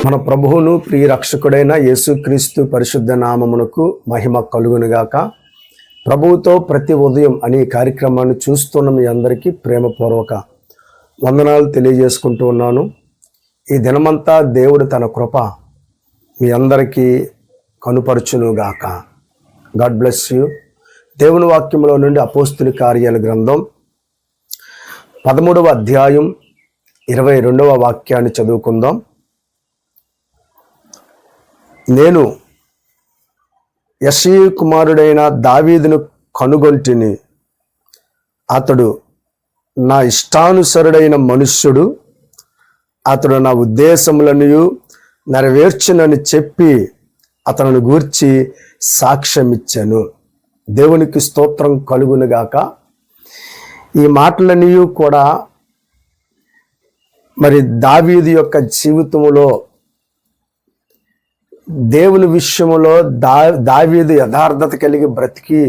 మన ప్రభువును ప్రియ రక్షకుడైన యేసుక్రీస్తు పరిశుద్ధ నామమునకు మహిమ కలుగునుగాక. ప్రభువుతో ప్రతి ఉదయం అనే కార్యక్రమాన్ని చూస్తున్న మీ అందరికీ ప్రేమపూర్వక వందనాలు తెలియజేసుకుంటూ ఉన్నాను. ఈ దినమంతా దేవుడు తన కృప మీ అందరికీ కనుపరచునుగాక. God bless you. దేవుని వాక్యంలో నుండి అపోస్తుల కార్యాల గ్రంథం 13వ అధ్యాయం 22వ వాక్యాన్ని చదువుకుందాం. నేను యెష్షయి కుమారుడైన దావీదును కనుగొంటిని. అతడు నా ఇష్టానుసరుడైన మనుష్యుడు, అతడు నా ఉద్దేశములను నెరవేర్చునని చెప్పి అతనిని గూర్చి సాక్ష్యమిచ్చాను. దేవునికి స్తోత్రం కలుగునుగాక. ఈ మాటలన్నీ కూడా మరి దావీదు యొక్క జీవితంలో దేవుని విషయంలో దావీదు యథార్థత కలిగి బ్రతికి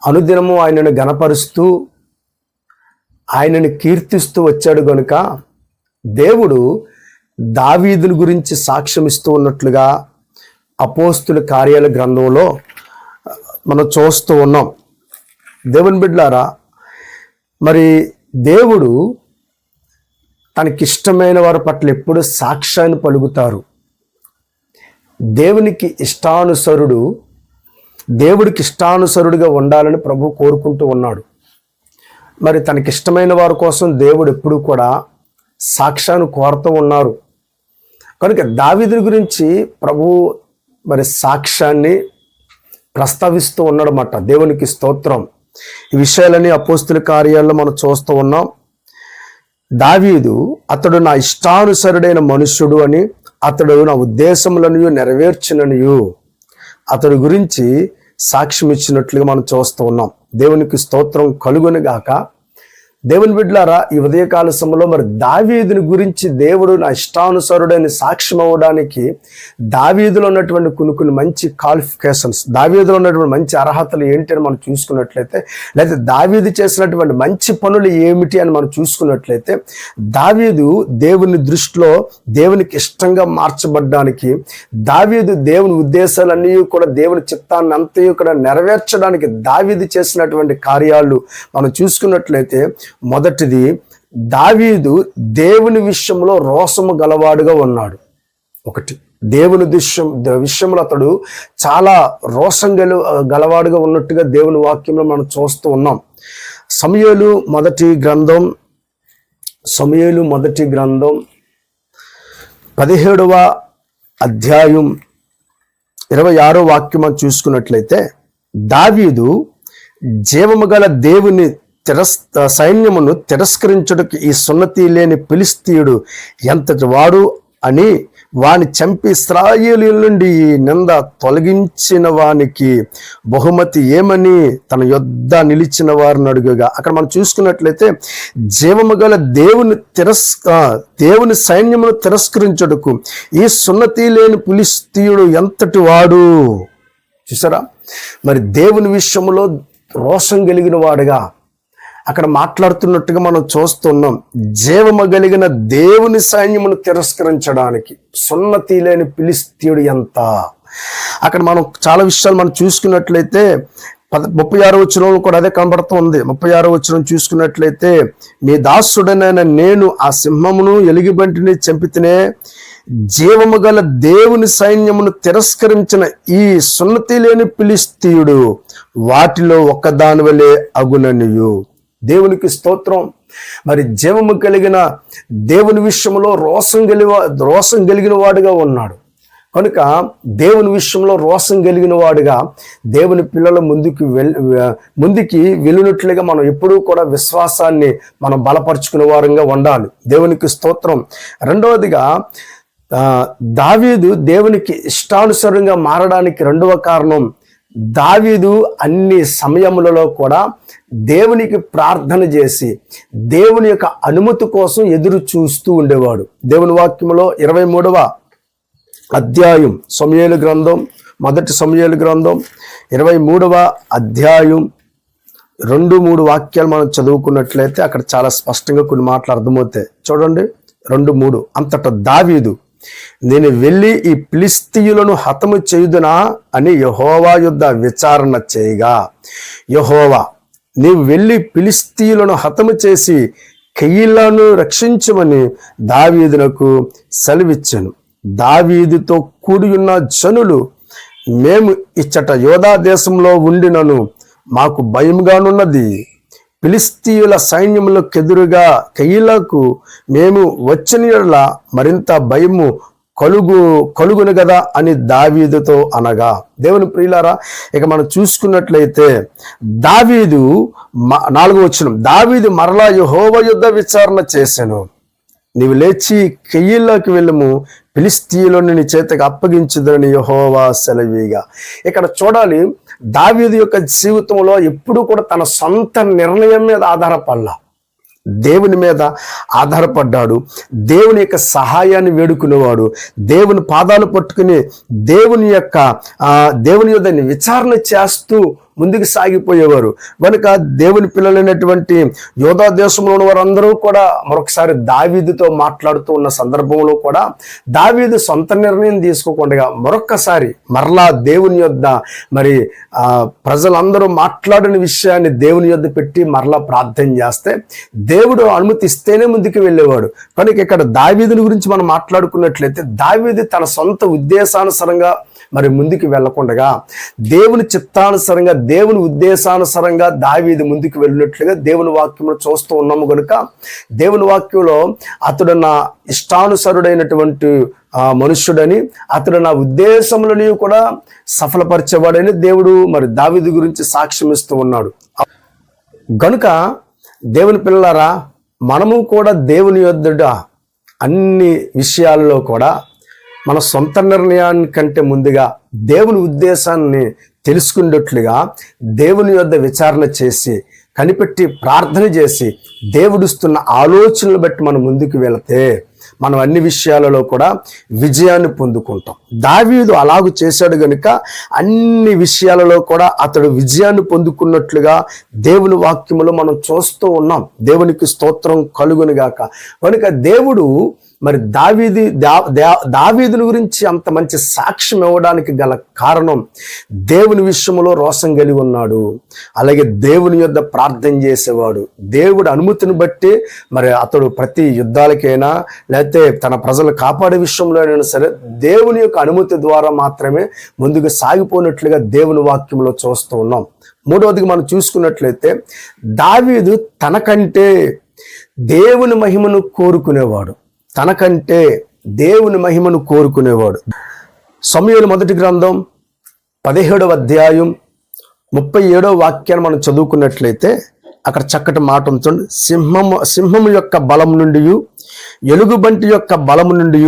అనుదినము ఆయనను గణపరుస్తూ ఆయనను కీర్తిస్తూ వచ్చాడు గనుక దేవుడు దావీదుని గురించి సాక్ష్యమిస్తూ ఉన్నట్లుగా అపోస్తుల కార్యాల గ్రంథంలో మనం చూస్తూ ఉన్నాం. దేవుని బిడ్డలారా, మరి దేవుడు తనకిష్టమైన వారి పట్ల ఎప్పుడు సాక్ష్యాన్ని పలుకుతారు. దేవునికి ఇష్టానుసరుడిగా ఉండాలని ప్రభు కోరుకుంటూ ఉన్నాడు. మరి తనకిష్టమైన వారి కోసం దేవుడు ఎప్పుడు కూడా సాక్ష్యాన్ని కోరుతూ ఉన్నారు. కనుక దావీదు గురించి ప్రభు మరి సాక్ష్యాన్ని ప్రస్తావిస్తూ ఉన్నాడన్నమాట. దేవునికి స్తోత్రం. ఈ విషయాలని అపోస్తుల కార్యాల్లో మనం చూస్తూ ఉన్నాం. దావీదు అతడు నా ఇష్టానుసరుడైన మనుష్యుడు అని, అతడు నా ఉద్దేశములను నెరవేర్చుననియు అతడి గురించి సాక్ష్యం ఇచ్చినట్లుగా మనం చూస్తూ ఉన్నాం. దేవునికి స్తోత్రం కలుగునుగాక. దేవుని బిడ్డలారా, ఈ ఉదయకాల సమయంలో మరి దావీదుని గురించి దేవుడు నా ఇష్టానుసరుడైన సాక్ష్యం అవ్వడానికి దావీదులో ఉన్నటువంటి కొన్ని మంచి క్వాలిఫికేషన్స్, దావీదులో ఉన్నటువంటి మంచి అర్హతలు ఏంటి అని మనం చూసుకున్నట్లయితే, లేదా దావీదు చేసినటువంటి మంచి పనులు ఏమిటి అని మనం చూసుకున్నట్లయితే, దావీదు దేవుని దృష్టిలో దేవునికి ఇష్టంగా మార్చబడ్డానికి, దావీదు దేవుని ఉద్దేశాలన్నీ కూడా దేవుని చిత్తాన్ని అంతయు కూడా నెరవేర్చడానికి దావీదు చేసినటువంటి కార్యాలు మనం చూసుకున్నట్లయితే, మొదటిది, దావీదు దేవుని విషయంలో రోషము గలవాడుగా ఉన్నాడు. ఒకటి, దేవుని విషయంలో అతడు చాలా రోషం గలవాడుగా ఉన్నట్టుగా దేవుని వాక్యంలో మనం చూస్తూ ఉన్నాం. సమూయేలు మొదటి గ్రంథం 17వ అధ్యాయం 26వ వాక్యం మనం చూసుకున్నట్లయితే, దావీదు జీవము గల దేవుని సైన్యమును తిరస్కరించుటకు ఈ సున్నతి లేని ఫిలిష్తీయుడు ఎంతటి వాడు అని వాని చంపి ఇశ్రాయేలీయుల నుండి ఈ నింద తొలగించిన వానికి బహుమతి ఏమని తన యొద్ద నిలిచిన వారిని అడుగుగా, అక్కడ మనం చూసుకున్నట్లయితే జీవము గల దేవుని సైన్యమును తిరస్కరించుటకు ఈ సున్నతి లేని ఫిలిష్తీయుడు ఎంతటి వాడు. చూసారా, మరి దేవుని విషయంలో రోషం కలిగిన వాడుగా అక్కడ మాట్లాడుతున్నట్టుగా మనం చూస్తున్నాం. జీవము కలిగిన దేవుని సైన్యమును తిరస్కరించడానికి సున్నతి లేని ఫిలిష్తీయుడు ఎంత. అక్కడ మనం చాలా విషయాలు మనం చూసుకున్నట్లయితే 36వ వచనంలో కూడా అదే కనబడుతుంది. 36వ వచనం చూసుకున్నట్లయితే, మీ దాసుడనైన నేను ఆ సింహమును ఎలుగుబంటిని చంపితేనే జీవము గల దేవుని సైన్యమును తిరస్కరించిన ఈ సున్నతి లేని ఫిలిష్తీయుడు వాటిలో ఒక్కదాని వలె అగుననియు. దేవునికి స్తోత్రం. మరి జీవము కలిగిన దేవుని విషయంలో రోషం కలిగిన వాడుగా ఉన్నాడు. కనుక దేవుని విషయంలో రోషం కలిగిన వాడుగా దేవుని పిల్లల ముందుకి వెళ్ళినట్లుగా మనం ఎప్పుడూ కూడా విశ్వాసాన్ని మనం బలపరుచుకునే వారంగా ఉండాలి. దేవునికి స్తోత్రం. రెండవదిగా, దావీదు దేవునికి ఇష్టానుసారంగా మారడానికి రెండవ కారణం, దావీదు అన్ని సమయములలో కూడా దేవునికి ప్రార్థన చేసి దేవుని యొక్క అనుమతి కోసం ఎదురు చూస్తూ ఉండేవాడు. దేవుని వాక్యంలో 23వ అధ్యాయం మొదటి సమూయేలు గ్రంథం 23వ అధ్యాయం 2-3 వాక్యాలు మనం చదువుకున్నట్లయితే అక్కడ చాలా స్పష్టంగా కొన్ని మాటలు అర్థమవుతాయి. చూడండి, 2-3. అంతటా దావీదు నేను వెళ్ళి ఈ ఫిలిష్తీయులను హతము చేయుదునా అని యెహోవా యొద్ద విచారణ చేయగా, యెహోవా నీవు వెళ్ళి ఫిలిష్తీయులను హతము చేసి కెయీలాను రక్షించమని దావీదునకు సెలవిచ్చెను. దావీదుతో కూడి ఉన్న జనులు, మేము ఇచ్చట యోధా దేశంలో ఉండినను మాకు భయముగానున్నది. ఫిలిష్తీయుల సైన్యములకెదురుగా కెయీలాకు మేము వచ్చిన యెడల మరింత భయము కలుగును గదా అని దావీదుతో అనగా. దేవుని ప్రియులారా, ఇక మనం చూసుకున్నట్లయితే దావీదు 4వ వచనం, దావీదు మరలా యెహోవా యుద్ధ విచారణ చేసెను. నీవు లేచి కెయీలాకి వెళ్ళము, ఫిలిష్తీయులను నీ చేతకు అప్పగించుదని యెహోవా సెలవీగా. ఇక్కడ చూడాలి, దావీదు యొక్క జీవితంలో ఎప్పుడు కూడా తన సొంత నిర్ణయం మీద ఆధారపడలా, దేవుని మీద ఆధారపడ్డాడు. దేవుని యొక్క సహాయాన్ని వేడుకునేవాడు. దేవుని పాదాలు పట్టుకుని దేవుని యొద్ద విచారణ చేస్తూ ముందుకు సాగిపోయేవారు. కనుక దేవుని పిల్లలైనటువంటి యోధా దేశంలో ఉన్న వారందరూ కూడా మరొకసారి దావీదుతో మాట్లాడుతూ ఉన్న సందర్భంలో కూడా దావీదు సొంత నిర్ణయం తీసుకోకుండా మరొక్కసారి మరలా దేవుని యొద్ద ప్రజలందరూ మాట్లాడిన విషయాన్ని దేవుని యొద్ద పెట్టి మరలా ప్రార్థన చేస్తే దేవుడు అనుమతిస్తేనే ముందుకు వెళ్ళేవాడు. కనుక ఇక్కడ దావీదుని గురించి మనం మాట్లాడుకున్నట్లయితే దావీదు తన సొంత ఉద్దేశానుసారంగా ముందుకు వెళ్ళకుండా దేవుని చిత్తానుసారంగా దేవుని ఉద్దేశానుసారంగా దావీదు ముందుకు వెళ్ళినట్లుగా దేవుని వాక్యంలో చూస్తూ ఉన్నాము. కనుక దేవుని వాక్యంలో అతడు నా ఇష్టానుసరుడైనటువంటి మనుష్యుడని, అతడు నా ఉద్దేశములని కూడా సఫలపరిచేవాడని దేవుడు దావీదు గురించి సాక్ష్యం ఇస్తూ ఉన్నాడు. గనుక దేవుని పిల్లలారా, మనము కూడా దేవుని యొద్ద అన్ని విషయాల్లో కూడా మన సొంత నిర్ణయానికంటే ముందుగా దేవుని ఉద్దేశాన్ని తెలుసుకున్నట్లుగా దేవుని యొద్ద విచారణ చేసి కనిపెట్టి ప్రార్థన చేసి దేవుడిస్తున్న ఆలోచనలు బట్టి మనం ముందుకు వెళితే మనం అన్ని విషయాలలో కూడా విజయాన్ని పొందుకుంటాం. దావీదు అలాగూ చేశాడు గనుక అన్ని విషయాలలో కూడా అతడు విజయాన్ని పొందుకున్నట్లుగా దేవుని వాక్యములో మనం చూస్తూ ఉన్నాం. దేవునికి స్తోత్రం కలుగును గాక. కనుక దేవుడు దావీదుని గురించి అంత మంచి సాక్ష్యం ఇవ్వడానికి గల కారణం దేవుని విషయంలో రోషం కలిగి ఉన్నాడు. అలాగే దేవుని యొద్ద ప్రార్థన చేసేవాడు. దేవుడి అనుమతిని బట్టి అతడు ప్రతి యుద్ధాలకైనా లేకపోతే తన ప్రజలు కాపాడే విషయంలో అయినా సరే దేవుని యొక్క అనుమతి ద్వారా మాత్రమే ముందుకు సాగిపోయినట్లుగా దేవుని వాక్యంలో చూస్తూ ఉన్నాం. మూడవదిగా మనం చూసుకున్నట్లయితే దావీదు తనకంటే దేవుని మహిమను కోరుకునేవాడు. తనకంటే దేవుని మహిమను కోరుకునేవాడు. సమూయేలు మొదటి గ్రంథం 17వ అధ్యాయం 37వ వాక్యాన్ని మనం చదువుకున్నట్లయితే అక్కడ చక్కటి మాట ఉంటుంది. సింహము యొక్క బలము నుండి, ఎలుగుబంటి యొక్క బలము నుండి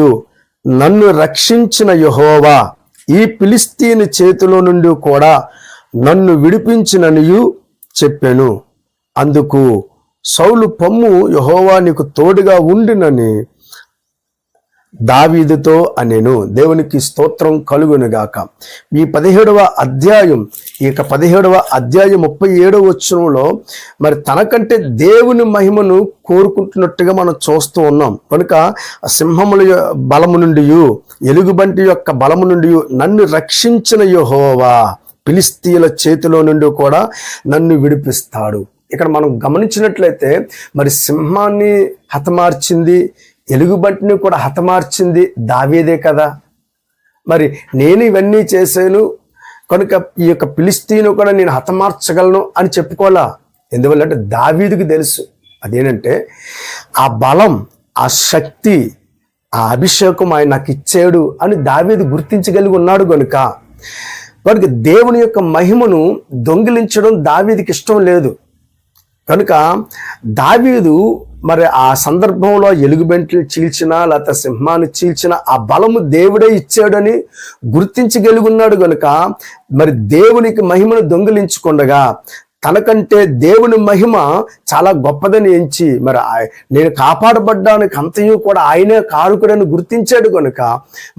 నన్ను రక్షించిన యెహోవా ఈ ఫిలిష్తీయుని చేతిలో నుండి కూడా నన్ను విడిపించిననియు చెప్పెను. అందుకు సౌలు పొమ్ము, యెహోవా నీకు తోడుగా ఉండినని దావీదుతో అనెను. దేవునికి స్తోత్రం కలుగునుగాక. ఈ 17వ అధ్యాయం 37వ వచనంలో తనకంటే దేవుని మహిమను కోరుకుంటున్నట్టుగా మనం చూస్తూ ఉన్నాం. కనుక సింహముల బలము నుండి, ఎలుగుబంటి యొక్క బలము నుండి నన్ను రక్షించిన యెహోవా ఫిలిష్తీయుల చేతిలో నుండి కూడా నన్ను విడిపిస్తాడు. ఇక్కడ మనం గమనించినట్లయితే సింహాన్ని హతమార్చింది, ఎలుగుబంటిని కూడా హతమార్చింది దావీదే కదా. నేను ఇవన్నీ చేశాను కనుక ఈ యొక్క ఫిలిష్తీయును కూడా నేను హతమార్చగలను అని చెప్పుకోవాలా. ఎందువల్లంటే దావీదుకి తెలుసు అదేంటంటే ఆ బలం, ఆ శక్తి, ఆ అభిషేకం ఆయన నాకు ఇచ్చాడు అని దావీదు గుర్తించగలిగి ఉన్నాడు. కనుక దేవుని యొక్క మహిమను దొంగిలించడం దావీదుకి ఇష్టం లేదు. కనుక దావీదు ఆ సందర్భంలో ఎలుగుబంటిని చీల్చినా లేకపోతే సింహాన్ని చీల్చినా ఆ బలము దేవుడే ఇచ్చాడని గుర్తించగలిగి ఉన్నాడు. కనుక దేవునికి మహిమను దొంగిలించకుండగా తనకంటే దేవుని మహిమ చాలా గొప్పదని ఎంచి మరి నేను కాపాడబడ్డానికి అంతయు కూడా ఆయనే కారుకుడని గుర్తించాడు కనుక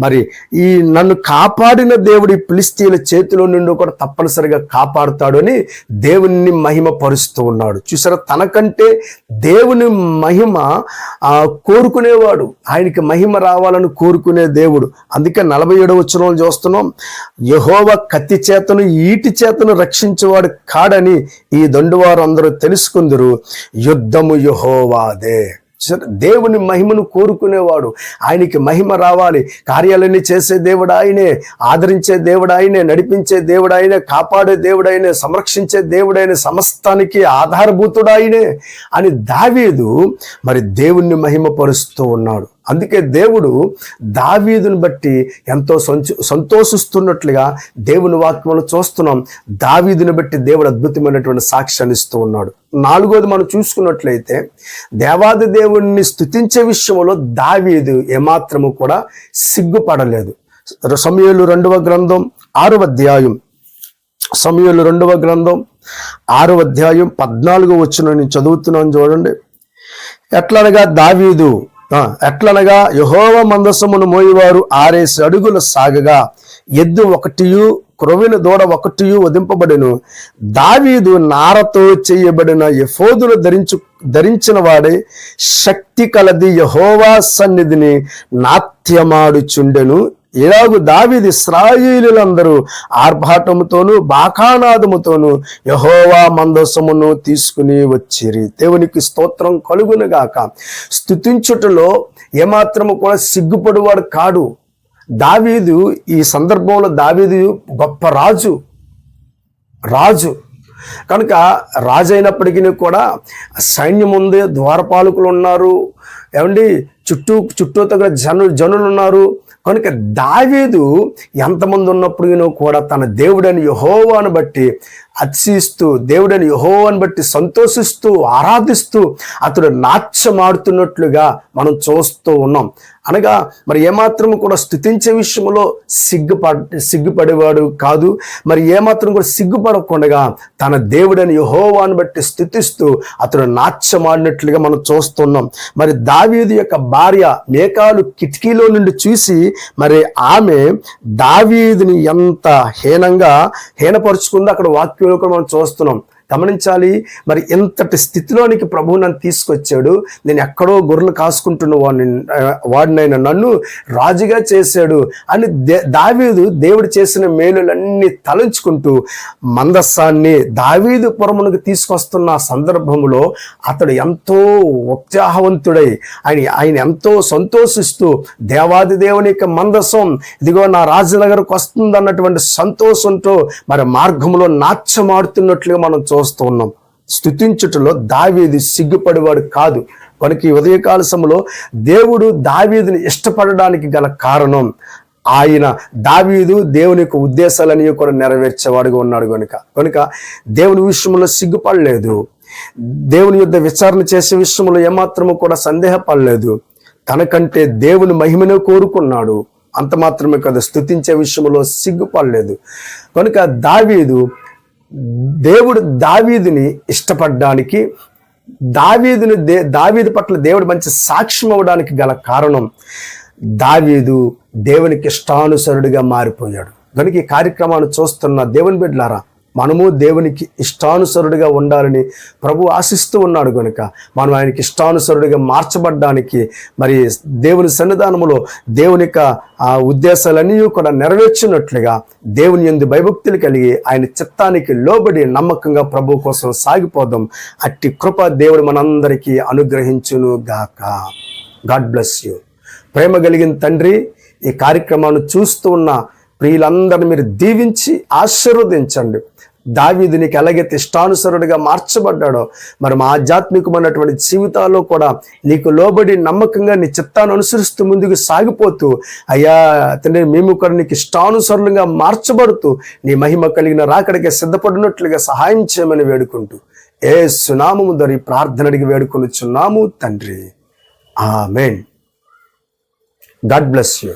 మరి ఈ నన్ను కాపాడిన దేవుడి ఫిలిష్తీయుల చేతిలో నుండి కూడా తప్పనిసరిగా కాపాడుతాడు అని దేవుని మహిమ పరుస్తూ ఉన్నాడు. చూసారా, తనకంటే దేవుని మహిమ కోరుకునేవాడు, ఆయనకి మహిమ రావాలని కోరుకునే దేవుడు. అందుకే 47వ వచనంలో చూస్తున్నాం, యెహోవా కత్తి చేతను ఈటి చేతను రక్షించేవాడు కాడని ఈ దండువారు అందరూ తెలుసుకుందరు, యుద్ధము యెహోవాదే. దేవుని మహిమను కోరుకునేవాడు, ఆయనకి మహిమ రావాలి, కార్యాలన్నీ చేసే దేవుడు ఆయనే, ఆదరించే దేవుడు ఆయనే, నడిపించే దేవుడు ఆయనే, కాపాడే దేవుడు ఆయనే, సంరక్షించే దేవుడు ఆయనే, సమస్తానికి ఆధారభూతుడు ఆయనే అని దావీదు మరి దేవుణ్ణి మహిమపరుస్తూ ఉన్నాడు. అందుకే దేవుడు దావీదుని బట్టి ఎంతో సంతోషిస్తున్నట్లుగా దేవుని వాక్యమును చూస్తున్నాం. దావీదుని బట్టి దేవుడు అద్భుతమైనటువంటి సాక్ష్యాన్ని ఇస్తూ ఉన్నాడు. 4వది మనం చూసుకున్నట్లయితే దేవాది దేవుణ్ణి స్తుతించే విషయంలో దావీదు ఏమాత్రము కూడా సిగ్గుపడలేదు. సమూయేలు 2వ గ్రంథం 6వ అధ్యాయం, సమూయేలు 2వ గ్రంథం 6వ అధ్యాయం 14వ వచనం నేను చదువుతున్నాను చూడండి. ఎట్లనగా యెహోవా మందసమును మోయివారు 6 అడుగులు సాగగా ఎద్దు 1 క్రొవ్విన దూడ 1 వధింపబడెను. దావీదు నారతో చేయబడిన ఎఫోదును ధరించిన వాడే శక్తి కలది యెహోవా సన్నిధిని నాట్యమాడుచుండెను. ఇలాగు దావీదు ఇశ్రాయేలీయులందరూ ఆర్భాటముతోను బాకానాదముతోను యెహోవా మందసమును తీసుకుని వచ్చిరి. దేవునికి స్తోత్రం కలుగునుగాక. స్తుతించుటలో ఏమాత్రము కూడా సిగ్గుపడువాడు కాడు దావీదు. ఈ సందర్భంలో దావీదు గొప్ప రాజు కనుక రాజు అయినప్పటికీ కూడా సైన్యం ఉంది, ద్వారపాలకులు ఉన్నారు, ఏమండి చుట్టూతో జనులు ఉన్నారు. కనుక దావీదు ఎంతమంది ఉన్నప్పుడు కూడా తన దేవుడని యెహోవాను బట్టి అతిశయిస్తూ, దేవుడని యెహోవాను బట్టి సంతోషిస్తూ, ఆరాధిస్తూ అతడు నాట్యమాడుతున్నట్లుగా మనం చూస్తూ ఉన్నాం. అనగా మరి ఏమాత్రం కూడా స్తుతించే విషయంలో సిగ్గుపడేవాడు కాదు. మరి ఏమాత్రం కూడా సిగ్గుపడకుండా తన దేవుడని యెహోవాను బట్టి స్తుతిస్తూ అతడు నాట్యమాడినట్లుగా మనం చూస్తున్నాం. మరి దావీదు యొక్క భార్య మేకాలు కిటికీలో నుండి చూసి మరి ఆమె దావీదుని ఎంత హీనపరుచుకుందో అక్కడ వాక్యంలో కూడా మనం చూస్తున్నాం. గమనించాలి. మరి ఇంతటి స్థితిలోనికి ప్రభువు నన్ను తీసుకొచ్చాడు, నేను ఎక్కడో గొర్రెలు కాసుకుంటున్న వాడినైనా నన్ను రాజుగా చేశాడు అని దావీదు దేవుడు చేసిన మేలులన్నీ తలంచుకుంటూ మందస్సాన్ని దావీదు పురమునకు తీసుకొస్తున్న సందర్భంలో అతడు ఎంతో ఉత్సాహవంతుడై ఆయన ఎంతో సంతోషిస్తూ దేవాది దేవుని యొక్క మందసం ఇదిగో నా రాజనగర్కు వస్తుంది అన్నటువంటి సంతోషంతో మరి మార్గంలో నాట్యమాడుతున్నట్లుగా మనం చూస్తూ ఉన్నాం. స్తుతించుటలో దావీదు సిగ్గుపడేవాడు కాదు. కనుక ఈ ఉదయకాల సమయంలో దేవుడు దావీదుని ఇష్టపడడానికి గల కారణం దావీదు దేవుని యొక్క ఉద్దేశాలని కూడా నెరవేర్చేవాడుగా ఉన్నాడు. కనుక దేవుని విషయంలో సిగ్గుపడలేదు, దేవుని యుద్ధ విచారణ చేసే విషయంలో ఏమాత్రము కూడా సందేహపడలేదు. తనకంటే దేవుని మహిమను కోరుకున్నాడు. అంత మాత్రమే కదా, స్తుతించే విషయంలో సిగ్గుపడలేదు. కనుక దేవుడు దావీదుని ఇష్టపడడానికి, దావీదు పట్ల దేవుడు మంచి సాక్ష్యం అవ్వడానికి గల కారణం దావీదు దేవునికి ఇష్టానుసరుడిగా మారిపోయాడు. కనుక ఈ కార్యక్రమాన్ని చూస్తున్న దేవుని బిడ్డలారా, మనము దేవునికి ఇష్టానుసరుడిగా ఉండాలని ప్రభు ఆశిస్తూ ఉన్నాడు. కనుక మనం ఆయనకి ఇష్టానుసరుడిగా మార్చబడ్డానికి మరి దేవుని సన్నిధానంలో దేవుని యొక్క ఉద్దేశాలన్నీ కూడా నెరవేర్చినట్లుగా దేవుని యందు భయభక్తులు కలిగి ఆయన చిత్తానికి లోబడి నమ్మకంగా ప్రభు కోసం సాగిపోదాం. అట్టి కృప దేవుడు మనందరికీ అనుగ్రహించును గాక. God bless you. ప్రేమ కలిగిన తండ్రి, ఈ కార్యక్రమాన్ని చూస్తూ ఉన్న ప్రియులందరినీ మీరు దీవించి ఆశీర్వదించండి. దావీదు నీకు ఎలాగైతే ఇష్టానుసరుడిగా మార్చబడ్డాడో మరి మా ఆధ్యాత్మికమైనటువంటి జీవితాల్లో కూడా నీకు లోబడి నమ్మకంగా నీ చిత్తాన్ని అనుసరిస్తూ ముందుకు సాగిపోతూ అయ్యా తండ్రి మేము కూడా నీకు ఇష్టానుసరులుగా మార్చబడుతూ నీ మహిమ కలిగిన రాకడికి సిద్ధపడినట్లుగా సహాయం చేయమని వేడుకుంటూ యేసు నామము ద్వారా ప్రార్థన అడిగి వేడుకొనుచున్నాము తండ్రి. ఆమేన్. God bless you.